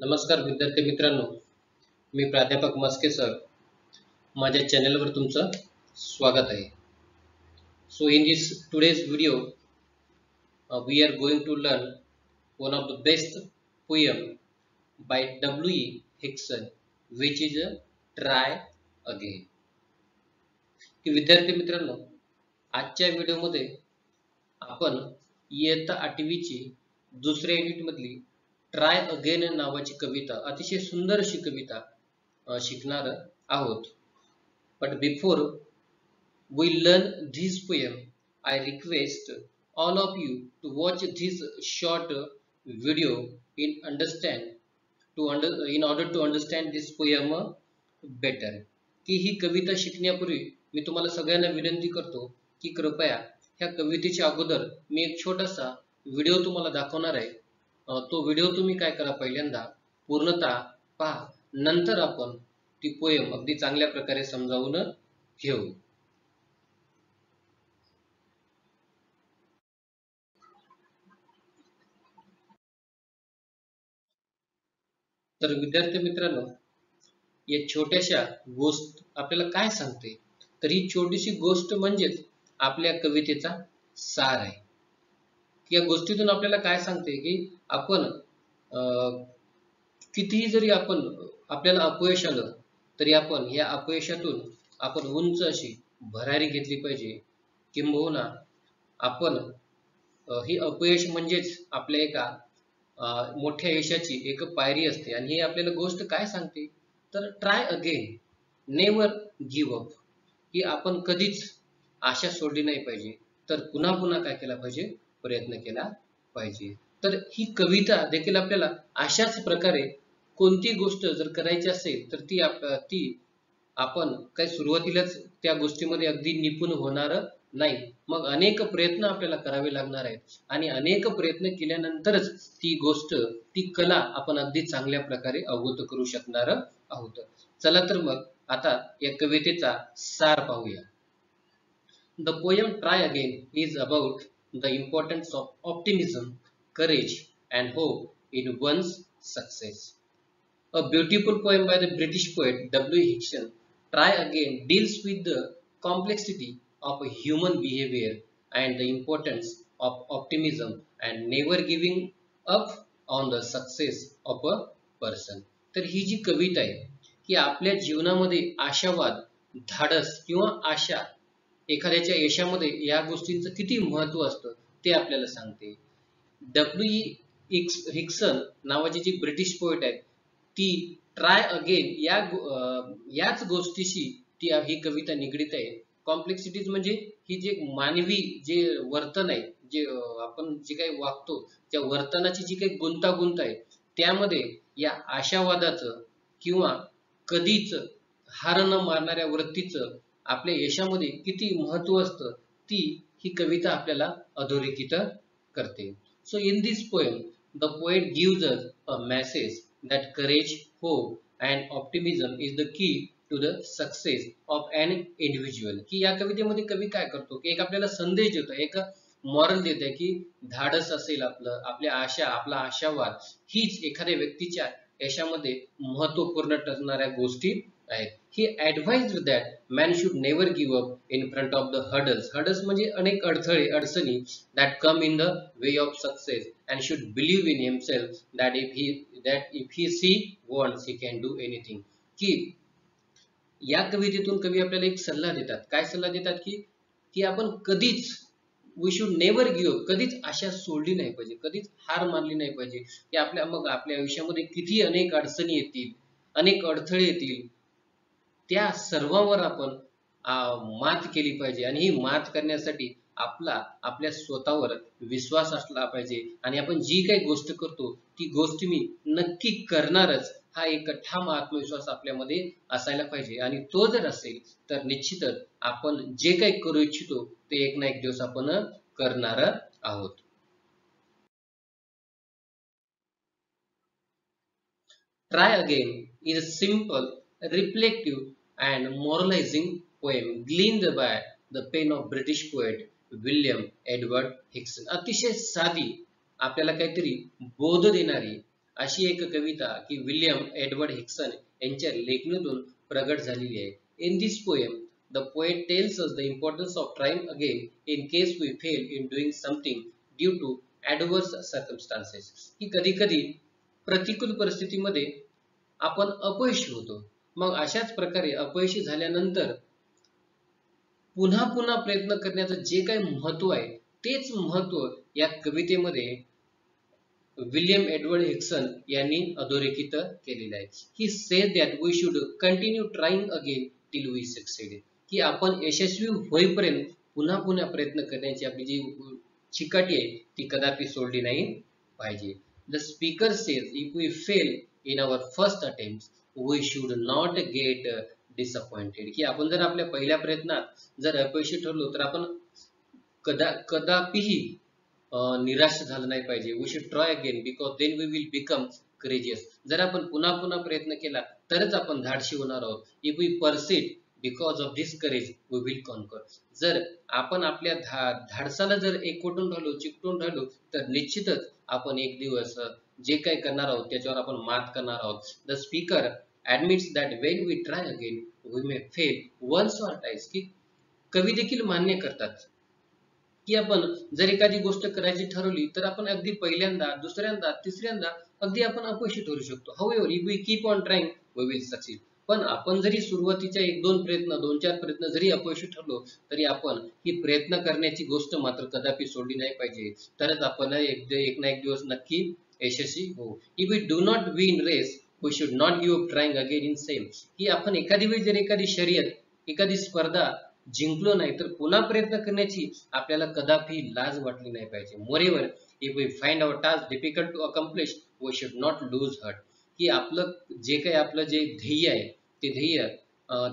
नमस्कार विद्यार्थी मित्रांनो, मी प्राध्यापक मस्के सर. माझ्या चॅनलवर तुमचं स्वागत आहे. So in this today's video, we are going to learn one of the best poem by W.E. Hickson, which is Try Again. की विद्यार्थी मित्रांनो, आजच्या व्हिडिओमध्ये आपण इयत्ता 8वीची दुसऱ्या युनिट मधली ट्राय अगेन नावाची कविता, अतिशय सुंदर अशी कविता शिकणार आहोत. But before we learn this poem, I request all of you to watch this short video in order to understand this poem better. की ही कविता शिकण्यापूर्वी मी तुम्हाला सगळ्यांना विनंती करतो की कृपया ह्या कवितेच्या अगोदर मी एक छोटासा व्हिडिओ तुम्हाला दाखवणार आहे. तो व्हिडिओ तुम्ही काय करा, पहिल्यांदा पूर्णतः पहा, नंतर आपण ती पोएम अगदी चांगल्या प्रकारे समजावून घेऊ. तर विद्यार्थी मित्रांनो, या छोट्याशा गोष्ट आपल्याला काय सांगते, तर ही छोटीशी गोष्ट म्हणजेच आपल्या कवितेचा सार आहे. या गोष्टीतून आपल्याला काय सांगते की आपण कितीही जरी आपल्याला अपयश आलं तरी आपण या अपयशातून आपण उंच अशी भरारी घेतली पाहिजे. किंबहुना आपण ही अपयश म्हणजेच आपल्या एका मोठ्या यशाची एक पायरी असते. आणि ही आपल्याला गोष्ट काय सांगते, तर try again, never give up. की आपण कधीच आशा सोडली नाही पाहिजे, तर पुन्हा पुन्हा काय केला पाहिजे, प्रयत्न केला पाहिजे. तर ही कविता देखील आपल्याला अशाच प्रकारे कोणती गोष्ट जर करायची असेल तर ती आपण काही सुरुवातीलाच त्या गोष्टीमध्ये अगदी निपुण होणार नाही. मग अनेक प्रयत्न आपल्याला करावे लागणार आहेत आणि अनेक प्रयत्न केल्यानंतरच ती गोष्ट, ती कला आपण अगदी चांगल्या प्रकारे अवगत करू शकणार आहोत. चला तर मग आता या कवितेचा सार पाहूया. The poem Try Again is about the importance of optimism, courage and hope in one's success. A beautiful poem by the British poet W. Hickson, Try Again deals with the complexity of human behavior and the importance of optimism and never giving up on the success of a person. तर ही जी कविता आहे की आपल्या जीवनामध्ये आशावाद, धाडस किंवा आशा, एखाद्याच्या यशामध्ये या गोष्टींचं किती महत्व असतं ते आपल्याला सांगते. W.E. हिक्सन नावाची जी ब्रिटिश पोएट आहे, ती ट्राय अगेन याच गोष्टीशी ही कविता निगडीत आहे. कॉम्प्लेक्सिटीज म्हणजे ही जे मानवी जे वर्तन आहे, जे आपण जे काही वागतो त्या वर्तनाची जी काही गुंतागुंत आहे, त्यामध्ये या आशावादाचं किंवा कधीच हार न मारणाऱ्या वृत्तीचं आपल्या यशामध्ये किती महत्व असतं, ही कविता आपल्याला अधोरेखित करते. So in this poem the poet gives us a message that courage, hope and optimism is the key to the success of an individual. की या कवितेमध्ये कवी काय करतो की एक आपल्याला संदेश देतो, एक मॉरल देत आहे की धाडस असेल आपलं, आपल्या आशा, आपला आशावाद हीच एखाद्या व्यक्तीच्या यशामध्ये महत्वपूर्ण ठरणाऱ्या गोष्टी आहेत. He advised that man should never give up in front of the hurdles. Hurdles म्हणजे अनेक अडथळे, अडचणी that come in the way of success and should believe in himself that if he wants he can do anything. की या कवितेतून कवी आपल्याला एक सल्ला देतात. काय सल्ला देतात की आपण कधीच, we should never give up, कधीच आशा सोडली नाही पाहिजे, कधीच हार मानली नाही पाहिजे. की मग आपल्या आयुष्यामध्ये किती अनेक अडचणी येतील, अनेक अडथळे येतील, त्या सर्वांवर आपण मात केली पाहिजे. आणि ही मात करण्यासाठी आपल्या स्वतःवर विश्वास असला पाहिजे. आणि आपण जी काही गोष्ट करतो ती गोष्ट मी नक्की करणारच, हा एक ठाम आत्मविश्वास आपल्यामध्ये असायला पाहिजे. आणि तो जर असेल तर निश्चितच आपण जे काही करू इच्छितो ते एक ना एक दिवस आपण करणार आहोत. Try Again is a simple, reflective and moralizing poem gleaned by the pen of British poet William Edward Hickson. अतिशय साधी, आपल्याला काहीतरी बोध देणारी अशी एक कविता की विल्यम एडवर्ड हिक्सन यांच्या लेखणीतून प्रगट झालेली आहे. In this poem the poet tells us the importance of trying again in case we fail in doing something due to adverse circumstances. की कधी कधी प्रतिकूल परिस्थितीमध्ये आपण अपयशी होतो. मग अशाच प्रकारे अपयशी झाल्यानंतर पुन्हा पुन्हा प्रयत्न करण्याचं जे काही महत्व आहे तेच महत्व या कवितेमध्ये विल्यम एडवर्ड हिक्सन यांनी अधोरेखित केलेलं आहे. He said that we should continue trying again till we succeed. की आपण यशस्वी होईपर्यंत पुन्हा पुन्हा प्रयत्न करण्याची आपली जी चिकाटी आहे ती कदापि सोडली नाही पाहिजे. The speaker says if we fail in our first attempt we should not get disappointed. की आपण जर आपल्या पहिल्या प्रयत्नात जर अपयशी ठरलो तर आपण कदापिही निराश झालं नाही पाहिजे. We should try again because then we will become courageous. जर आपण पुन्हा पुन्हा प्रयत्न केला तरच आपण धाडशी होणार आहोत. If we proceed because of this courage we will conquer. जर आपण आपल्या धाडसाला जर एकवटून राहिलो, चिकटून राहिलो तर निश्चितच आपण एक दिवस जे काही करणार आहोत त्याच्यावर आपण मात करणार आहोत. The speaker admits that when we try again we may fail once or twice. की कवी देखील मान्य करतात की आपण जर एखादी गोष्ट करायची ठरवली तर आपण अगदी पहिल्यांदा, दुसऱ्यांदा, तिसऱ्यांदा अगदी आपण अपयशी ठरू शकतो. However if we keep on trying we will succeed. पण आपण जरी सुरुवातीच्या 1-2 प्रयत्न, 2-4 प्रयत्न जरी अपयशी ठरलो तरी आपण ही प्रयत्न करण्याची गोष्ट मात्र कदापि सोडली नाही पाहिजे. तरच आपण एक ना एक दिवस नक्की यशस्वी होऊ. If we do not win race we should not give up trying again in same. की आपण एखादी वेळी जर एखादी शर्यत, एखादी स्पर्धा जिंकलो नाही तर पुन्हा प्रयत्न करण्याची आपल्याला कदापि लाज वाटली नाही पाहिजे. Moreover if we find our task difficult to accomplish we should not lose heart. की आपलं जे ध्येय आहे ते ध्येय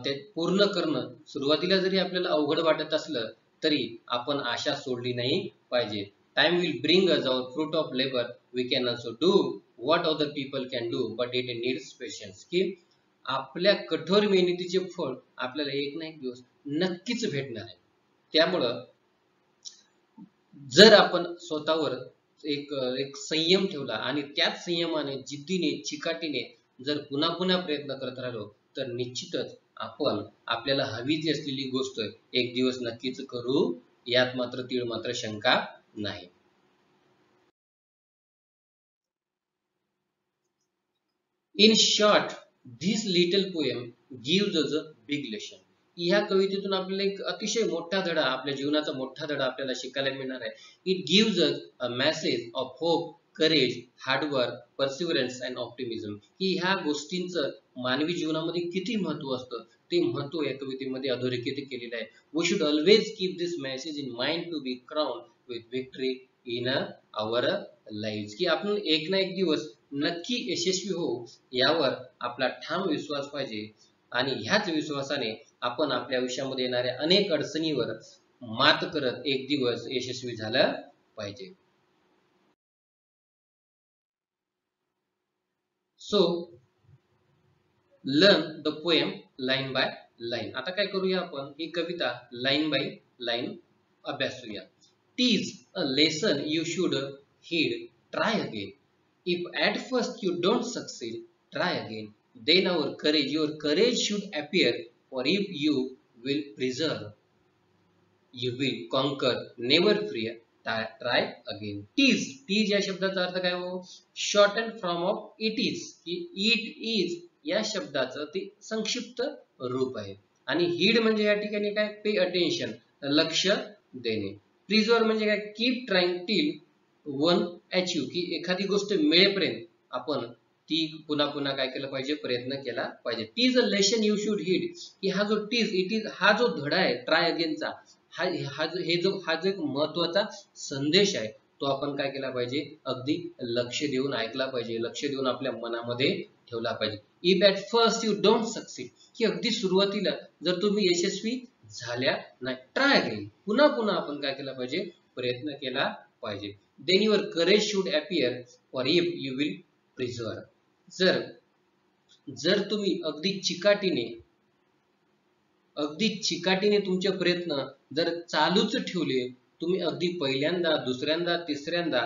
ते पूर्ण करणं सुरुवातीला जरी आपल्याला अवघड वाटत असलं तरी आपण आशा सोडली नाही पाहिजे. Time will bring us our fruit of labour we can also do what other people can do but it needs patience. की आपल्या कठोर मेहनतीचे फळ आपल्याला एक ना एक दिवस नक्कीच भेटणार आहे. त्यामुळं जर आपण स्वतःवर एक संयम ठेवला आणि त्याच संयमाने, जिद्दीने, चिकाटीने जर पुन्हा पुन्हा प्रयत्न करत राहिलो तर निश्चितच आपण आपल्याला हवी जी असलेली गोष्ट एक दिवस नक्कीच करू. यात मात्र तीळ मात्र शंका नाही. In short this little poem gives us a big lesson. ह्या कवितेतून आपल्याला एक अतिशय मोठा धडा, आपल्या जीवनाचा मोठा धडा आपल्याला शिकायला मिळणार आहे. It gives us a message of hope, courage, hard work, perseverance and optimism. की ह्या गोष्टींचं मानवी जीवनामध्ये किती महत्व असतं ते महत्व या कवितेमध्ये अधोरेखित केलेलं आहे. We should always keep this message in mind to be crown with victory in our lives. की आपण एक ना एक दिवस नक्की यशस्वी होऊ यावर आपला ठाम विश्वास पाहिजे आणि ह्याच विश्वासाने आपण आपल्या आयुष्यामध्ये येणाऱ्या अनेक अडचणीवर मात करत एक दिवस यशस्वी झालं पाहिजे. So learn the poem line by line. आता काय करूया आपण ही कविता line by line अभ्यासूया. Tease a lesson you should heed, try again. If at first you don't succeed, try again. Then your courage should appear, for if you will persevere, you will conquer, never fear, try again. Tease या शब्दाचा अर्थ काय हो? Shorten from of it is. It is या शब्दाचं ते संक्षिप्त रूप आहे. आणि हीड म्हणजे या ठिकाणी काय? पे अटेन्शन, लक्ष देणे. प्रिझर्व म्हणजे काय? Keep trying till one achieve. की एखादी गोष्ट मिळेपर्यंत आपण ती पुन्हा पुन्हा काय केलं पाहिजे? प्रयत्न केला पाहिजे. It's a lesson you should heed. की हा जो इट इज हा जो धडा आहे ट्राय अगेनचा, हा जो एक महत्वाचा संदेश आहे तो आपण काय केला पाहिजे? अगदी लक्ष देऊन ऐकला पाहिजे, लक्ष देऊन आपल्या मनामध्ये ठेवला पाहिजे. If at first you don't succeed. की अगदी सुरुवातीला जर तुम्ही यशस्वी झाल्या नाही, ट्राय अगेन, पुन्हा पुन्हा आपण काय केला पाहिजे? प्रयत्न केला पाहिजे. Then your courage should appear, for if you will persevere. जर तुम्ही अगदी चिकाटीने तुमचे प्रयत्न जर चालूच ठेवले, तुम्ही अगदी पहिल्यांदा, दुसऱ्यांदा, तिसऱ्यांदा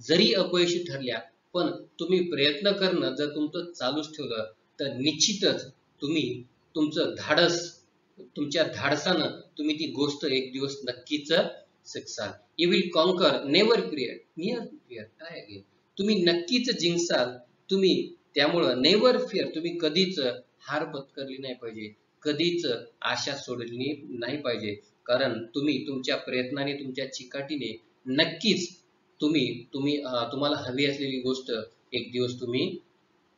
जरी अपयशी ठरल्या पण तुम्ही प्रयत्न करणं जर तुमचं चालूच ठेवलं तर निश्चितच तुम्ही तुमचं धाडस, तुमच्या धाडसानं तुम्ही ती गोष्ट एक दिवस नक्कीच शिकसाल. You will conquer never fear काय अगेन, तुम्ही नक्कीच जिंकसाल. तुम्ही त्यामुळं नेव्हर फिअर, तुम्ही कधीच हार पत्करली नाही पाहिजे, कधीच आशा सोडली नाही पाहिजे. कारण तुम्ही तुमच्या प्रयत्नाने, तुमच्या चिकाटीने नक्कीच तुम्ही तुम्ही तुम्हाला हवी असलेली गोष्ट एक दिवस तुम्ही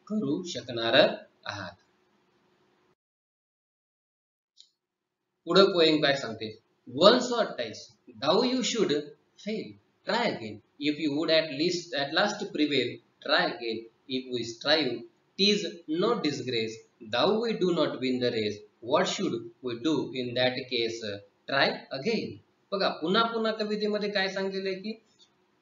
करू शकणार आहात. पुढं पोएम काय सांगते, once or twice thou you should fail, try again if you would at last prevail, try again if we strive, tis no disgrace thou we do not win the race, what should we do in that case, try again. बघा पुन्हा पुन्हा कवितेमध्ये काय सांगितलेलं आहे की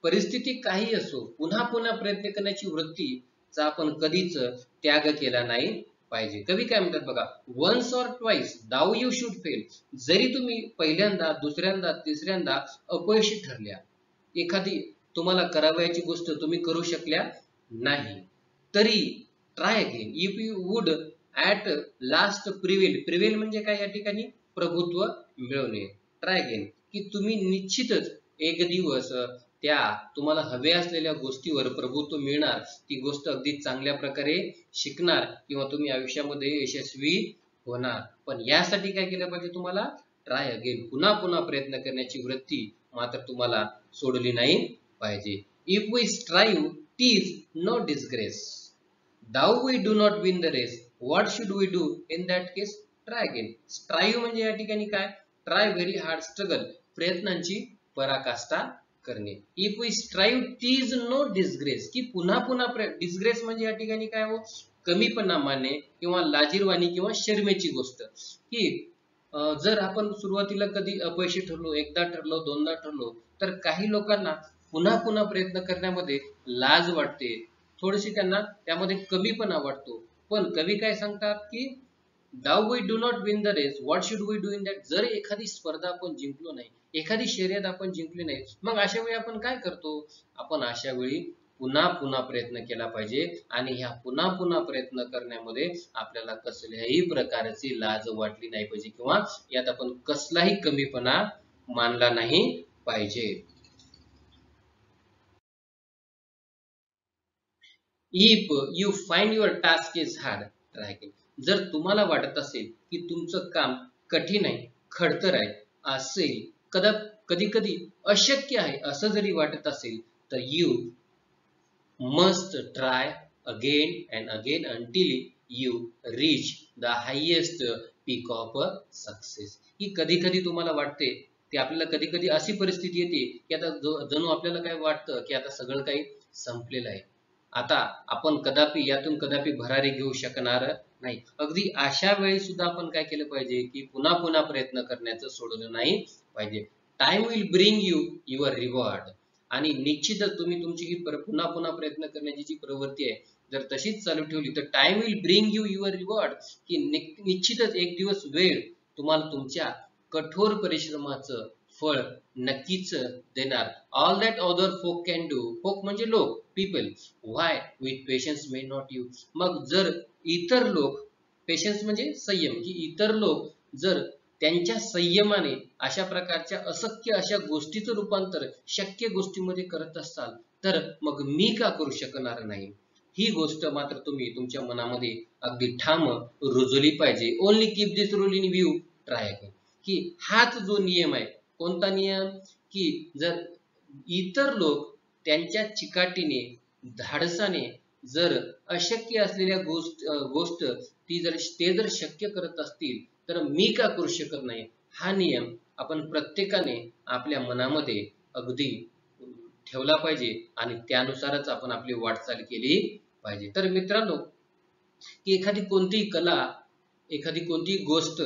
परिस्थिती काही असो, पुन्हा पुन्हा प्रयत्न करण्याची वृत्तीचा आपण कधीच त्याग केला नाही पाहिजे. कवी काय म्हणतात बघा, once or twice though you should fail, जरी तुम्ही पहिल्यांदा, दुसऱ्यांदा, तिसऱ्यांदा अपयशी ठरल्या, एखादी तुम्हाला करावयाची गोष्ट तुम्ही करू शकल्या नाही, तरी try again if you would at last prevail. Prevail म्हणजे काय या ठिकाणी, प्रभुत्व मिळवणे. ट्राय अगेन की तुम्ही निश्चितच एक दिवस त्या तुम्हाला हव्या असलेल्या गोष्टीवर प्रभुत्व मिळणार, ती गोष्ट अगदी चांगल्या प्रकारे शिकणार किंवा तुम्ही आयुष्यामध्ये यशस्वी होणार. पण यासाठी काय केलं पाहिजे, तुम्हाला ट्राय अगेन, पुन्हा पुन्हा प्रयत्न करण्याची वृत्ती मात्र तुम्हाला सोडली नाही पाहिजे. If we स्ट्राइव्ह tease no disgrace Dau we do not win the race, what should we do in that case, try again. स्ट्राइव्ह म्हणजे या ठिकाणी काय, ट्राय व्हेरी हार्ड, स्ट्रगल, प्रयत्नांची पराकाष्ठा करणे. If we स्ट्राइव्ह tease no disgrace, की पुन्हा पुन्हा डिस्ग्रेस म्हणजे या ठिकाणी काय हो, कमीपणा मानणे किंवा लाजीरवाणी किंवा शर्मेची गोष्ट. की जर आपण सुरुवातीला कधी अपयशी ठरलो, एकदा ठरलो, दोनदा ठरलो, तर काही लोकांना पुन्हा पुन्हा प्रयत्न करण्यामध्ये लाज वाटते, थोडीशी त्यांना त्यामध्ये कमीपणा वाटतो. पण कवी काय सांगतात की though we do not win the race, what should we do in that. जर एखादी स्पर्धा आपण जिंकलो नाही, एखादी शर्यत आपण जिंकली नाही, मग अशा वेळी आपण काय करतो, आपण अशा वेळी पुन्हा पुन्हा प्रयत्न केला पाहिजे. आणि ह्या पुन्हा पुन्हा प्रयत्न करण्यामध्ये आपल्याला कसल्याही प्रकारची लाज वाटली नाही पाहिजे किंवा यात आपण कसलाही कमीपणा मानला नाही पाहिजे. If you find your task is hard, try again. जर तुम्हाला वाटत असेल की तुमचं काम कठीण आहे, खडतर आहे, असेल, कधी कधी अशक्य आहे असं जरी वाटत असेल, तर you must try again and again until you reach the highest peak of success. ही कधी कधी तुम्हाला वाटते, ते आपल्याला कधी कधी अशी परिस्थिती येते की आता जणू आपल्याला काय वाटतं की आता सगळं काही संपलेलं आहे, आता आपण कदापि यातून कदापि भरारी घेऊ शकणार नाही. अगदी अशा वेळी सुद्धा आपण काय केलं पाहिजे की पुन्हा पुन्हा प्रयत्न करण्याचं सोडलं नाही पाहिजे. Time will bring you your reward. आणि निश्चितच तुम्ही तुमची ही पुन्हा पुन्हा प्रयत्न करण्याची जी प्रवृत्ती आहे जर तशीच चालू ठेवली, तर time will bring you your reward, की निश्चितच एक दिवस वेळ तुम्हाला तुमच्या कठोर परिश्रमाचं फळ नक्कीच देणार. All that other folk can do, folk म्हणजे लोक, people, why with patience may not you. मग जर इतर लोक, पेशन्स म्हणजे संयम, की इतर लोक जर त्यांच्या संयमाने अशा प्रकारच्या अशक्य अशा गोष्टीचं रूपांतर शक्य गोष्टीमध्ये करत असाल, तर मग मी का करू शकणार नाही. ही गोष्ट मात्र तुम्ही तुमच्या मनामध्ये अगदी ठाम रुजवली पाहिजे. Only keep this rule in view, try again. की हाच जो नियम आहे, कोणता नियम, की जर इतर लोक त्यांच्या चिकाटीने, धाडसाने जर अशक्य असलेल्या गोष्ट ते जर शक्य करत असतील, तर मी का करू शकत नाही. हा नियम आपण प्रत्येकाने आपल्या मनामध्ये अगदी ठेवला पाहिजे आणि त्यानुसारच आपण आपली वाटचाल केली पाहिजे. तर मित्रांनो, की एखादी कोणतीही कला, एखादी कोणतीही गोष्ट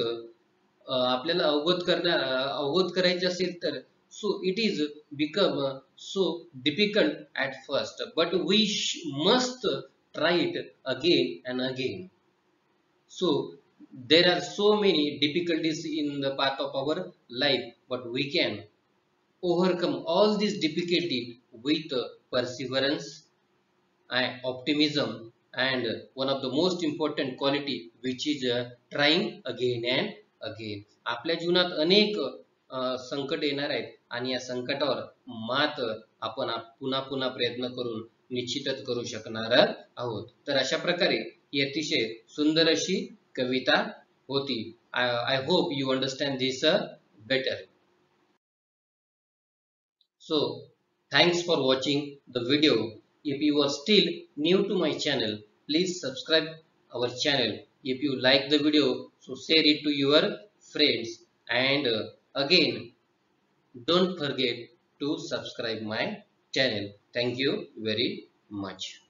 आपल्याला अवगत करायची असेल, तर so it is become so difficult at first, but we must try it again and again. So there are so many difficulties in the path of our life, but we can overcome all these difficulty with perseverance and optimism, and one of the most important quality which is trying again and again. आपल्या जीवनात अनेक संकट येणार आहेत आणि या संकटावर मात आपण पुन्हा पुन्हा प्रयत्न करून निश्चितच करू शकणार आहोत. तर अशा प्रकारे ही अतिशय सुंदर अशी कविता होती. I hope you understand this better. So thanks for watching the video. If you are still new to my channel, please subscribe our channel. If you like the video, so share it to your friends, and again don't forget to subscribe my channel. Thank you very much.